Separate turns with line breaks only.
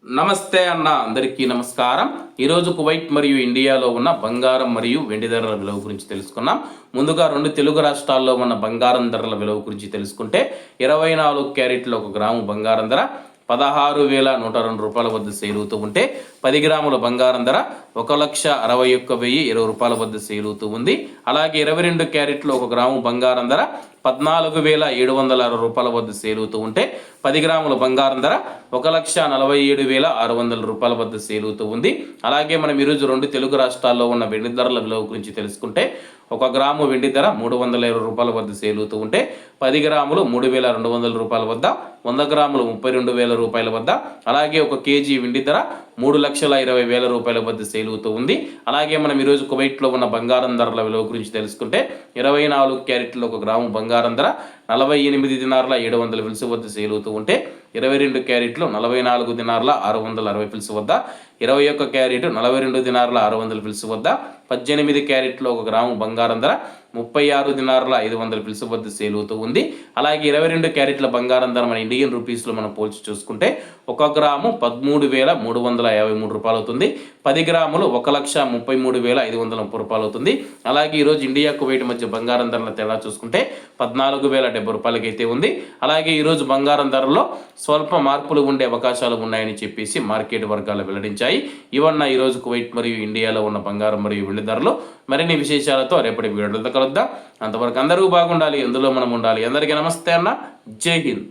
నమస్తే అన్న అందరికీ నమస్కారం. ఈరోజు కువైట్ మరియు ఇండియాలో ఉన్న బంగారం మరియు వెండి ధరల విలువ గురించి తెలుసుకున్నాం. ముందుగా రెండు తెలుగు రాష్ట్రాల్లో ఉన్న బంగారం ధరల విలువ గురించి తెలుసుకుంటే 24 క్యారెట్ల 1 గ్రాము బంగారం ధర 16,102 రూపాయల వద్ద సేల్ అవుతూ ఉంటే 10 గ్రాముల బంగారం ధర 1,61,020 రూపాయల వద్ద సేల్ అవుతూ ఉంది. అలాగే 22 క్యారెట్ల 1 గ్రాము బంగారం ధర 14,706 రూపాయల వద్ద సేల్ అవుతూ ఉంటే 10 గ్రాముల బంగారం ధర 1,47,600 రూపాయల వద్ద సేల్ అవుతూ ఉంది. అలాగే మనం ఈరోజు రెండు తెలుగు రాష్ట్రాల్లో ఉన్న వెండి ధరల విలువ గురించి తెలుసుకుంటే 1 గ్రాము వెండి ధర 320 రూపాయల వద్ద సేల్ అవుతూ ఉంటే 10 గ్రాములు 3,200 రూపాయల వద్ద, 100 గ్రాములు 32,000 రూపాయల వద్ద, అలాగే 1 కేజీ వెండి ధర 3,20,000 రూపాయల వద్ద సేల్ అవుతూ ఉంది. అలాగే మనం ఈరోజు కువైట్లో ఉన్న బంగారం ధరల విలువ గురించి తెలుసుకుంటే 24 క్యారెట్ల 1 గ్రాము బంగారం ధర 48 దినార్ల 700 ఫిల్స్ వద్ద సేల్ అవుతూ ఉంటే 22 క్యారెట్లు 44 దినార్ల 660 ఫిల్స్ వద్ద, 21 క్యారెట్ 42 దినార్ల 600 ఫిల్స్ వద్ద, 18 క్యారెట్ల 1 గ్రాము బంగారం ధర 36 దినార్ల 500 ఫిల్స్ వద్ద సేల్ అవుతూ ఉంది. అలాగే 22 క్యారెట్ల బంగారం ధర మన ఇండియన్ రూపీస్లో మనం పోల్చి చూసుకుంటే 1 గ్రాము 13,353 రూపాయలు అవుతుంది. 10 గ్రాములు 1,33,530 రూపాయలు అవుతుంది. అలాగే ఈరోజు ఇండియా కువైట్ మధ్య బంగారం ధరల తేడా చూసుకుంటే 14,070 రూపాయలకి అయితే ఉంది. అలాగే ఈరోజు బంగారం ధరల్లో స్వల్ప మార్పులు ఉండే అవకాశాలు ఉన్నాయని చెప్పేసి మార్కెట్ వర్గాలు వెల్లడించాయి. ఇవన్న ఈరోజు కువైట్ మరియు ఇండియాలో ఉన్న బంగారం మరియు వెండి ధరలు. మరిన్ని విశేషాలతో రేపటి వీడియోలతో కలుద్దాం. అంతవరకు అందరూ బాగుండాలి, అందులో మనం ఉండాలి. అందరికీ నమస్తే అన్న, జై హింద్.